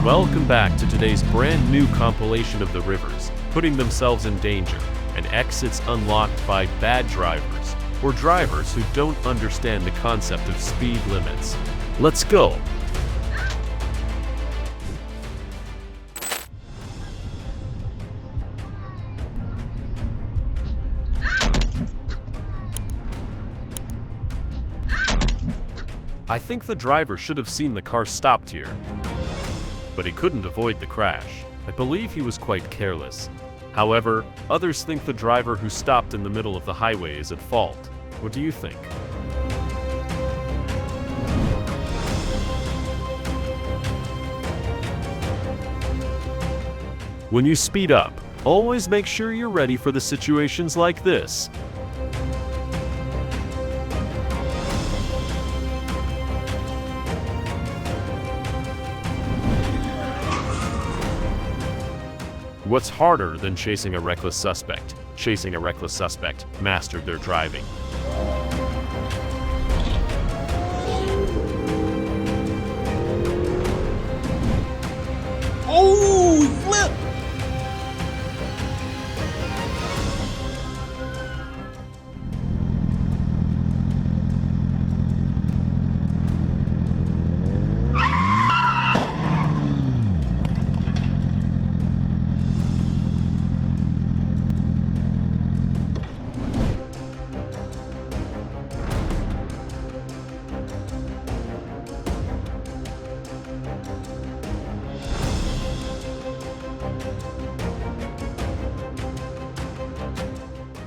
Welcome back to today's brand new compilation of the rivers, putting themselves in danger, and exits unlocked by bad drivers, or drivers who don't understand the concept of speed limits. Let's go! I think the driver should have seen the car stopped here, but he couldn't avoid the crash. I believe he was quite careless. However, others think the driver who stopped in the middle of the highway is at fault. What do you think? When you speed up, always make sure you're ready for the situations like this. What's harder than chasing a reckless suspect? Chasing a reckless suspect mastered their driving. Oh, flip!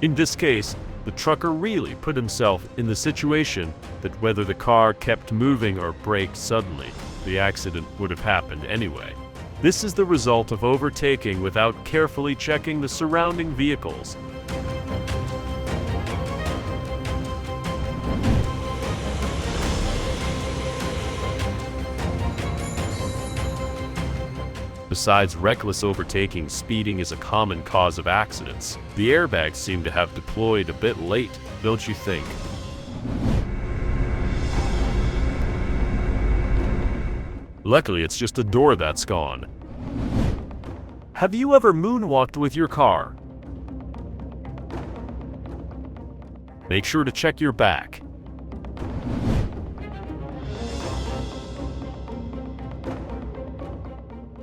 In this case, the trucker really put himself in the situation that whether the car kept moving or braked suddenly, the accident would have happened anyway. This is the result of overtaking without carefully checking the surrounding vehicles. Besides reckless overtaking, speeding is a common cause of accidents. The airbags seem to have deployed a bit late, don't you think? Luckily, it's just a door that's gone. Have you ever moonwalked with your car? Make sure to check your back.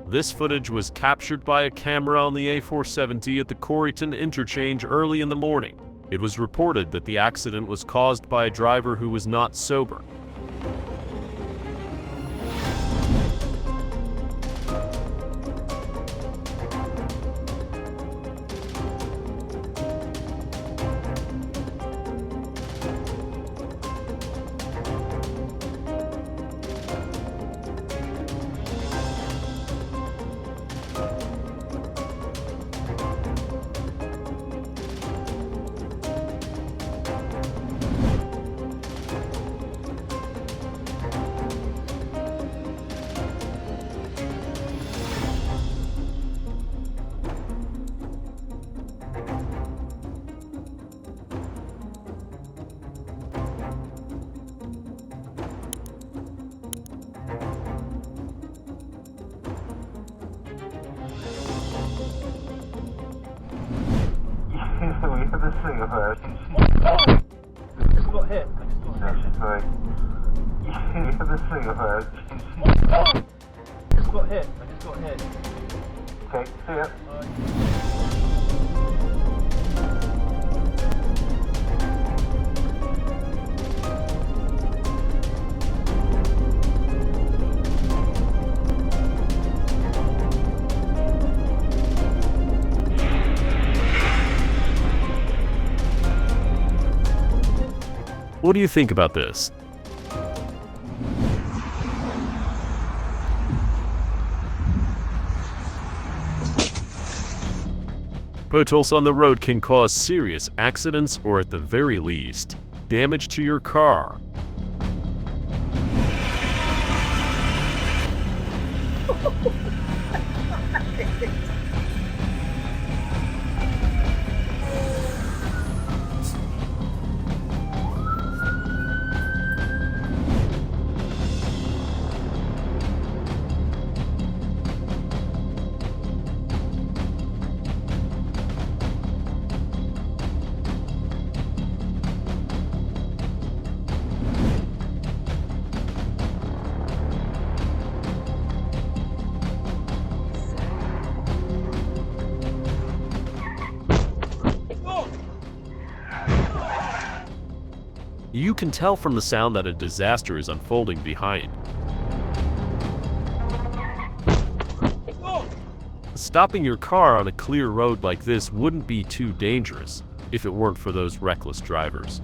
This footage was captured by a camera on the A470 at the Coreyton interchange early in the morning. It was reported that the accident was caused by a driver who was not sober. We had this thing of her. I just got hit. She's like, we had this thing of her. I just got hit. Okay, see ya. What do you think about this? Potholes on the road can cause serious accidents or at the very least, damage to your car. You can tell from the sound that a disaster is unfolding behind. Stopping your car on a clear road like this wouldn't be too dangerous if it weren't for those reckless drivers.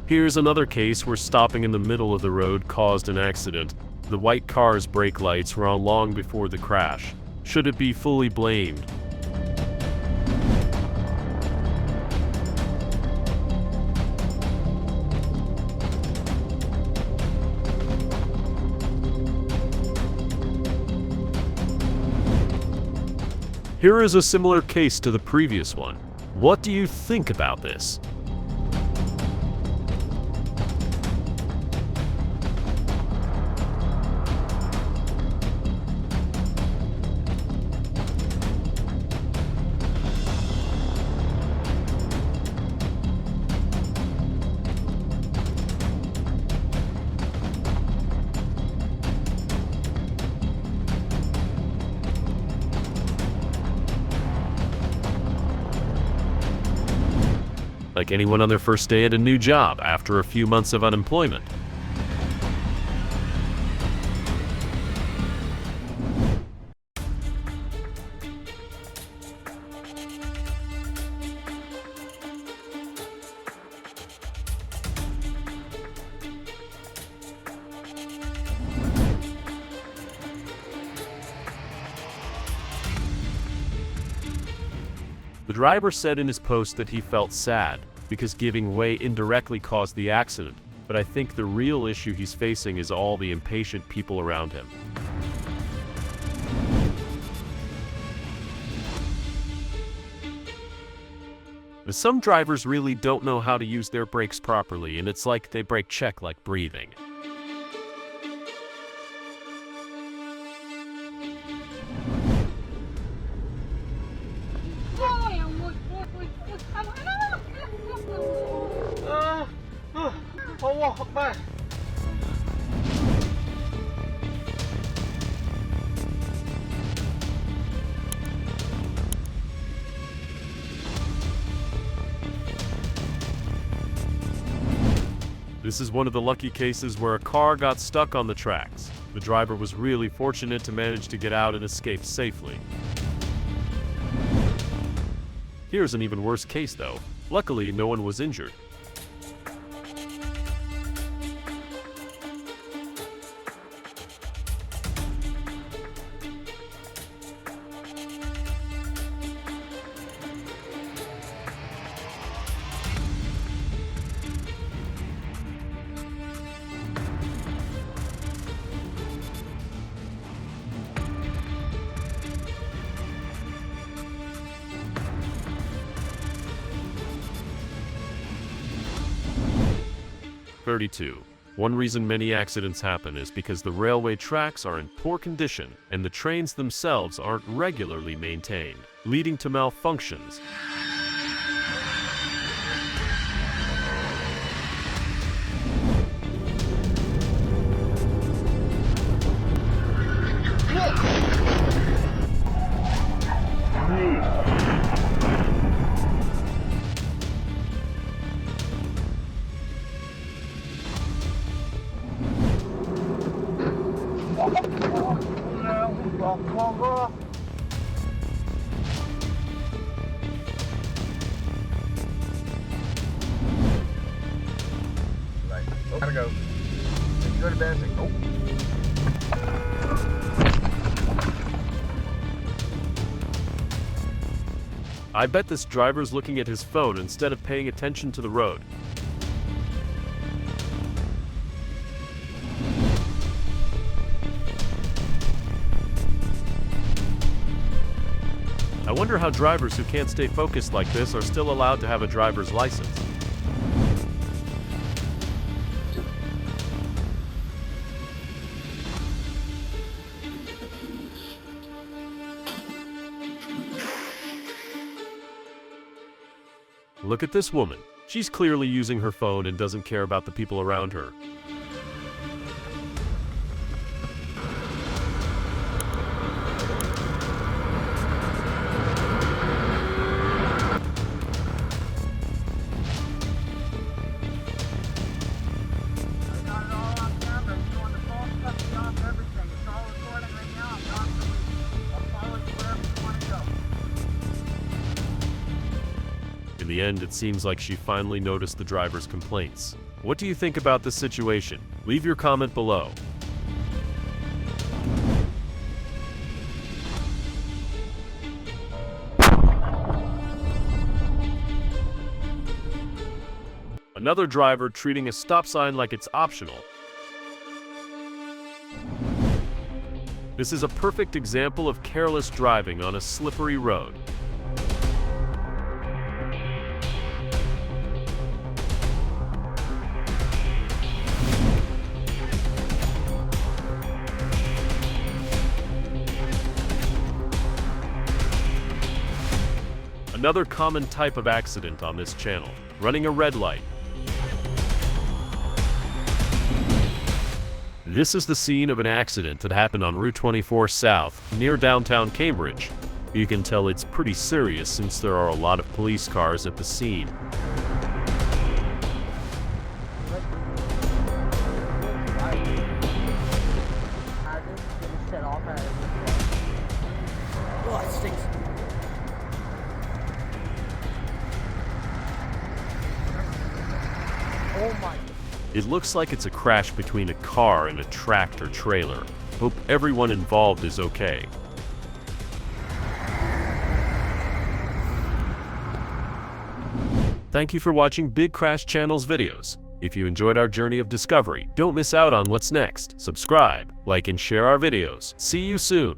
Here's another case where stopping in the middle of the road caused an accident. The white car's brake lights were on long before the crash. Should it be fully blamed? Here is a similar case to the previous one. What do you think about this? Like anyone on their first day at a new job after a few months of unemployment. The driver said in his post that he felt sad because giving way indirectly caused the accident, but I think the real issue he's facing is all the impatient people around him. Some drivers really don't know how to use their brakes properly, and it's like they brake check like breathing. Allah Akbar. This is one of the lucky cases where a car got stuck on the tracks. The driver was really fortunate to manage to get out and escape safely. Here's an even worse case though. Luckily, no one was injured. One reason many accidents happen is because the railway tracks are in poor condition and the trains themselves aren't regularly maintained, leading to malfunctions. Gotta go. Go to dancing. Oh. I bet this driver's looking at his phone instead of paying attention to the road. I wonder how drivers who can't stay focused like this are still allowed to have a driver's license. Look at this woman. She's clearly using her phone and doesn't care about the people around her. In the end, it seems like she finally noticed the driver's complaints. What do you think about this situation? Leave your comment below. Another driver treating a stop sign like it's optional. This is a perfect example of careless driving on a slippery road. Another common type of accident on this channel, running a red light. This is the scene of an accident that happened on Route 24 South, near downtown Cambridge. You can tell it's pretty serious since there are a lot of police cars at the scene. Oh, it stinks. Oh my. It looks like it's a crash between a car and a tractor trailer. Hope everyone involved is okay. Thank you for watching Big Crash Channel's videos. If you enjoyed our journey of discovery, don't miss out on what's next. Subscribe, like, and share our videos. See you soon.